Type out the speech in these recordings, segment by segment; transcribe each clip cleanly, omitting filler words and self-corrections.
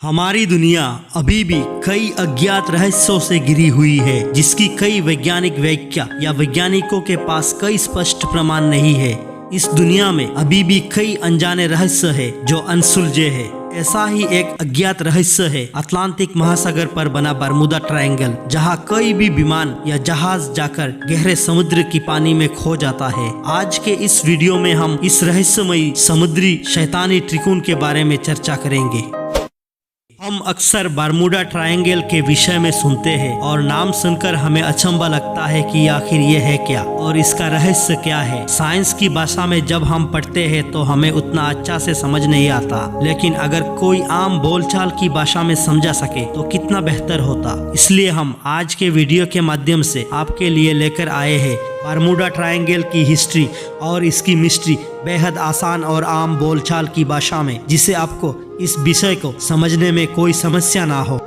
हमारी दुनिया अभी भी कई अज्ञात रहस्यों से घिरी हुई है, जिसकी कई वैज्ञानिक व्याख्या या वैज्ञानिकों के पास कई स्पष्ट प्रमाण नहीं है। इस दुनिया में अभी भी कई अनजाने रहस्य है जो अनसुलझे हैं। ऐसा ही एक अज्ञात रहस्य है अटलांटिक महासागर पर बना बरमूडा ट्रायंगल, जहां कोई भी विमान या जहाज जाकर गहरे समुद्र की पानी में खो जाता है। आज के इस वीडियो में हम इस रहस्यमयी समुद्री शैतानी त्रिकोण के बारे में चर्चा करेंगे। हम अक्सर बरमूडा ट्रायंगल के विषय में सुनते हैं और नाम सुनकर हमें अचंभा लगता है कि आखिर ये है क्या और इसका रहस्य क्या है। साइंस की भाषा में जब हम पढ़ते हैं तो हमें उतना अच्छा से समझ नहीं आता, लेकिन अगर कोई आम बोलचाल की भाषा में समझा सके तो कितना बेहतर होता। इसलिए हम आज के वीडियो के माध्यम से आपके लिए लेकर आए हैं बरमूडा ट्रायंगल की हिस्ट्री और इसकी मिस्ट्री बेहद आसान और आम बोलचाल की भाषा में, जिससे आपको इस विषय को समझने में कोई समस्या ना हो।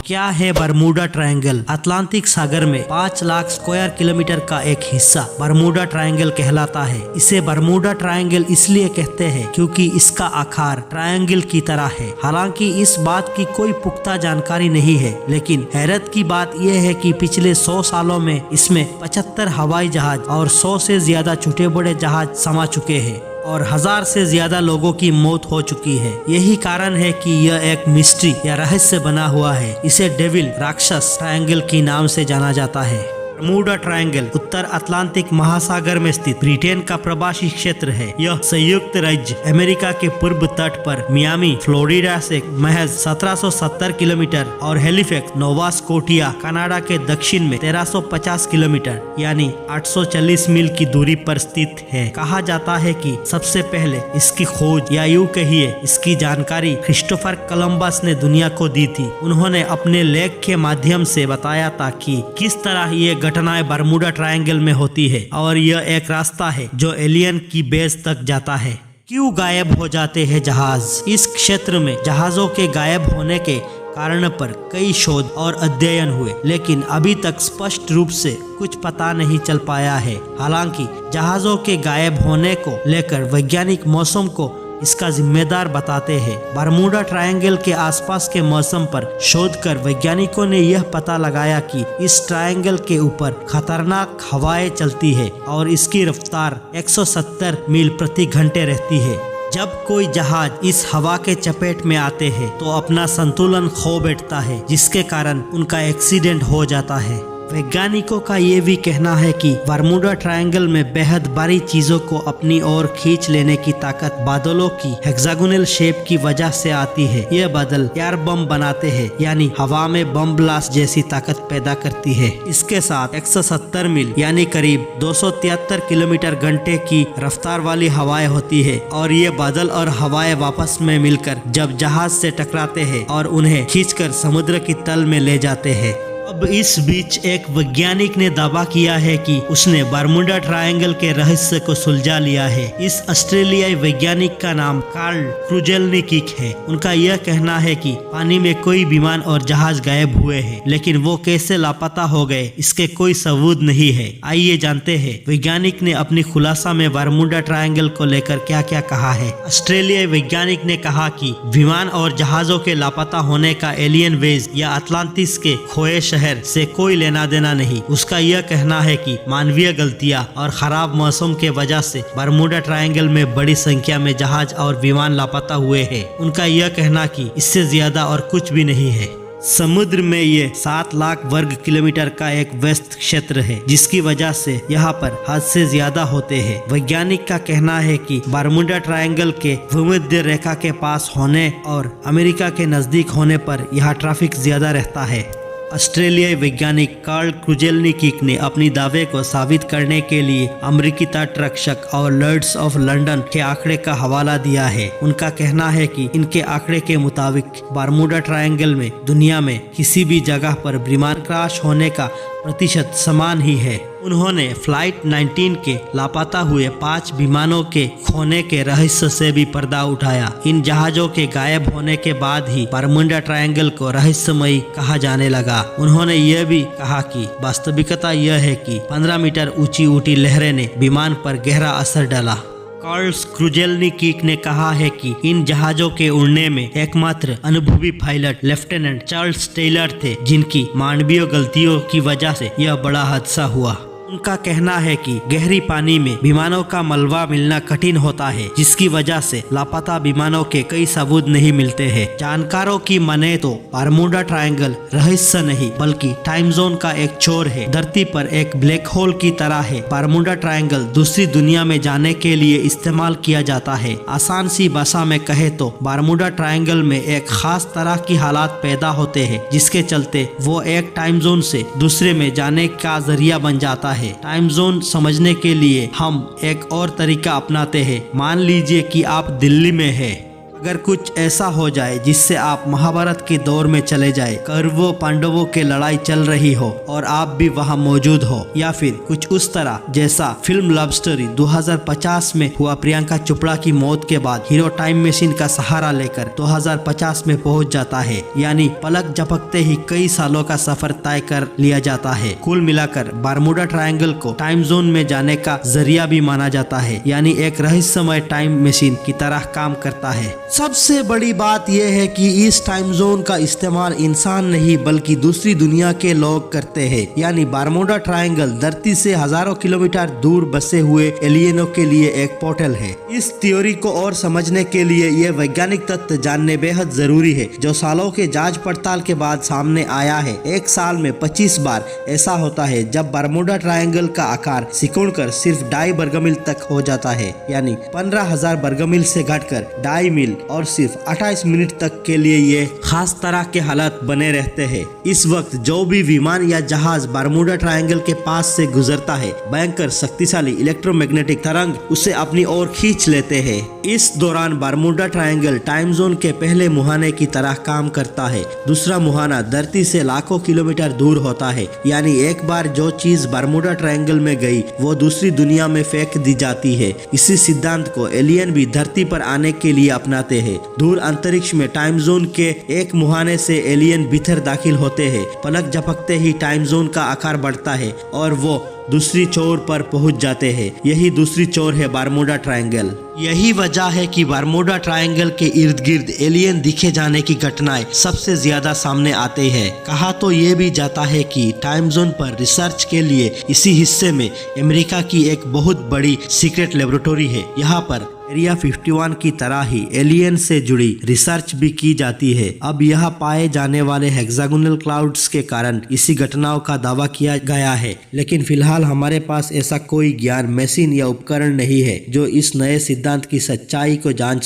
क्या है बरमूडा ट्रायंगल? अटलांटिक सागर में 5 लाख स्क्वायर किलोमीटर का एक हिस्सा बरमूडा ट्रायंगल कहलाता है। इसे बरमूडा ट्रायंगल इसलिए कहते हैं क्योंकि इसका आकार ट्रायंगल की तरह है। हालांकि इस बात की कोई पुख्ता जानकारी नहीं है, लेकिन हैरत की बात यह है कि पिछले 100 सालों में इसमें 75 हवाई जहाज और 100 से ज्यादा छोटे बड़े जहाज समा चुके हैं और 1000 से ज्यादा लोगों की मौत हो चुकी है। यही कारण है कि यह एक मिस्ट्री या रहस्य बना हुआ है। इसे डेविल राक्षस ट्रायंगल के नाम से जाना जाता है। बरमूडा ट्रायंगल उत्तर अटलांटिक महासागर में स्थित ब्रिटेन का प्रवासी क्षेत्र है। यह संयुक्त राज्य अमेरिका के पूर्व तट पर मियामी फ्लोरिडा से महज 1770 किलोमीटर और हैलिफैक्स नोवा स्कोटिया कनाडा के दक्षिण में 1350 किलोमीटर यानी 840 मील की दूरी पर स्थित है। कहा जाता है कि सबसे पहले इसकी खोज या यूं कहिए इसकी जानकारी क्रिस्टोफर कोलंबस ने दुनिया को दी थी। उन्होंने अपने लेख के माध्यम से बताया था कि किस तरह ये घटनाएं बरमूडा ट्रायंगल में होती है और यह एक रास्ता है जो एलियन की बेस तक जाता है। क्यों गायब हो जाते हैं जहाज? इस क्षेत्र में जहाजों के गायब होने के कारण पर कई शोध और अध्ययन हुए, लेकिन अभी तक स्पष्ट रूप से कुछ पता नहीं चल पाया है। हालांकि जहाजों के गायब होने को लेकर वैज्ञानिक मौसम को इसका जिम्मेदार बताते हैं। बरमूडा ट्रायंगल के आसपास के मौसम पर शोध कर वैज्ञानिकों ने यह पता लगाया कि इस ट्रायंगल के ऊपर खतरनाक हवाएं चलती है और इसकी रफ्तार 170 मील प्रति घंटे रहती है। जब कोई जहाज इस हवा के चपेट में आते हैं तो अपना संतुलन खो बैठता है, जिसके कारण उनका एक्सीडेंट हो जाता है। वैज्ञानिकों का ये भी कहना है कि बरमूडा ट्रायंगल में बेहद भारी चीजों को अपनी ओर खींच लेने की ताकत बादलों की हेक्सागोनल शेप की वजह से आती है। यह बादल एयर बम बनाते हैं, यानी हवा में बम ब्लास्ट जैसी ताकत पैदा करती है। इसके साथ 170 मील यानी करीब 273 किलोमीटर घंटे की रफ्तार वाली हवाएं होती है और ये बादल और हवाएं आपस में मिलकर जब जहाज से टकराते हैं और उन्हें खींचकर समुद्र की तल में ले जाते हैं। अब इस बीच एक वैज्ञानिक ने दावा किया है कि उसने बरमूडा ट्रायंगल के रहस्य को सुलझा लिया है। इस ऑस्ट्रेलियाई वैज्ञानिक का नाम कार्ल क्रुजेल्निक है। उनका यह कहना है कि पानी में कोई विमान और जहाज गायब हुए हैं, लेकिन वो कैसे लापता हो गए इसके कोई सबूत नहीं है। आइए जानते हैं वैज्ञानिक ने अपनी खुलासा में बरमूडा ट्रायंगल को लेकर क्या क्या कहा है। ऑस्ट्रेलियाई वैज्ञानिक ने कहा कि विमान और जहाजों के लापता होने का एलियन वेज या अटलांटिस के खोए शहर से कोई लेना देना नहीं। उसका यह कहना है कि मानवीय गलतियां और खराब मौसम के वजह से बरमूडा ट्रायंगल में बड़ी संख्या में जहाज और विमान लापता हुए हैं। उनका यह कहना कि इससे ज्यादा और कुछ भी नहीं है। समुद्र में ये 7 लाख वर्ग किलोमीटर का एक व्यस्त क्षेत्र है, जिसकी वजह से यहाँ पर हद से ज्यादा होते हैं। वैज्ञानिक का कहना है कि बरमूडा ट्रायंगल के भूमध्य रेखा के पास होने और अमेरिका के नजदीक होने पर यहाँ ट्रैफिक ज्यादा रहता है। ऑस्ट्रेलियाई वैज्ञानिक कार्ल क्रुजेल्निक ने अपनी दावे को साबित करने के लिए अमेरिकी तट रक्षक और लॉर्ड्स ऑफ लंदन के आंकड़े का हवाला दिया है। उनका कहना है कि इनके आंकड़े के मुताबिक बरमूडा ट्रायंगल में दुनिया में किसी भी जगह पर विमान क्रैश होने का प्रतिशत समान ही है। उन्होंने फ्लाइट 19 के लापता हुए 5 विमानों के खोने के रहस्य से भी पर्दा उठाया। इन जहाजों के गायब होने के बाद ही बरमूडा ट्रायंगल को रहस्यमयी कहा जाने लगा। उन्होंने यह भी कहा कि वास्तविकता यह है कि 15 मीटर ऊंची लहरें ने विमान पर गहरा असर डाला। कार्ल्स क्रुजेल्निकीक ने कहा है कि इन जहाजों के उड़ने में एकमात्र अनुभवी पायलट लेफ्टिनेंट चार्ल्स टेलर थे, जिनकी मानवीय गलतियों की वजह से यह बड़ा हादसा हुआ। उनका कहना है कि गहरी पानी में विमानों का मलबा मिलना कठिन होता है, जिसकी वजह से लापता विमानों के कई सबूत नहीं मिलते हैं। जानकारों की माने तो बरमूडा ट्रायंगल रहस्य नहीं बल्कि टाइम जोन का एक चोर है, धरती पर एक ब्लैक होल की तरह है। बरमूडा ट्रायंगल दूसरी दुनिया में जाने के लिए इस्तेमाल किया जाता है। आसान सी भाषा में कहे तो बरमूडा ट्रायंगल में एक खास तरह की हालात पैदा होते हैं, जिसके चलते वो एक टाइम जोन से दूसरे में जाने का जरिया बन जाता है। टाइम जोन समझने के लिए हम एक और तरीका अपनाते हैं। मान लीजिए कि आप दिल्ली में हैं। अगर कुछ ऐसा हो जाए जिससे आप महाभारत के दौर में चले जाए, कौरवों पांडवों की लड़ाई चल रही हो और आप भी वहां मौजूद हो, या फिर कुछ उस तरह जैसा फिल्म लव स्टोरी 2050 में हुआ। प्रियंका चोपड़ा की मौत के बाद हीरो टाइम मशीन का सहारा लेकर 2050 में पहुंच जाता है, यानी पलक झपकते ही कई सालों का सफर तय कर लिया जाता है। कुल मिलाकर बरमूडा ट्रायंगल को टाइम जोन में जाने का जरिया भी माना जाता है, यानी एक रहस्यमय टाइम मशीन की तरह काम करता है। सबसे बड़ी बात यह है कि इस टाइम जोन का इस्तेमाल इंसान नहीं बल्कि दूसरी दुनिया के लोग करते हैं, यानी बरमूडा ट्रायंगल धरती से हजारों किलोमीटर दूर बसे हुए एलियनों के लिए एक पोर्टल है। इस थ्योरी को और समझने के लिए यह वैज्ञानिक तथ्य जानने बेहद जरूरी है, जो सालों के जांच पड़ताल के बाद सामने आया है। एक साल में 25 बार ऐसा होता है जब बरमूडा ट्रायंगल का आकार सिकुड़कर सिर्फ 2.5 वर्गमील तक हो जाता है, यानी 15,000 वर्गमील से घटकर 2.5 मील, और सिर्फ 28 मिनट तक के लिए ये खास तरह के हालात बने रहते हैं। इस वक्त जो भी विमान या जहाज बरमूडा ट्रायंगल के पास से गुजरता है, भयंकर शक्तिशाली इलेक्ट्रोमैग्नेटिक तरंग उसे अपनी ओर खींच लेते हैं। इस दौरान बरमूडा ट्रायंगल टाइम जोन के पहले मुहाने की तरह काम करता है। दूसरा मुहाना धरती से लाखों किलोमीटर दूर होता है, यानी एक बार जो चीज बरमूडा ट्रायंगल में गई वो दूसरी दुनिया में फेंक दी जाती है। इसी सिद्धांत को एलियन भी धरती पर आने के लिए अपनाते हैं। दूर अंतरिक्ष में टाइम जोन के एक मुहाने से एलियन भीतर दाखिल होते हैं। पलक झपकते ही टाइम जोन का आकार बढ़ता है और वो दूसरी छोर पर पहुंच जाते हैं। यही दूसरी छोर है बरमूडा ट्रायंगल। यही वजह है कि बरमूडा ट्रायंगल के इर्द गिर्द एलियन दिखे जाने की घटनाएं सबसे ज्यादा सामने आते हैं। कहा तो ये भी जाता है कि टाइम जोन पर रिसर्च के लिए इसी हिस्से में अमेरिका की एक बहुत बड़ी सीक्रेट लेबोरेटरी है। यहाँ पर एरिया 51 की तरह ही एलियन से जुड़ी रिसर्च भी की जाती है। अब यहाँ पाए जाने वाले हेक्सागोनल क्लाउड्स के कारण इसी घटनाओं का दावा किया गया है, लेकिन फिलहाल हमारे पास ऐसा कोई ज्ञान, मशीन या उपकरण नहीं है जो इस नए सिद्धांत की सच्चाई को जांच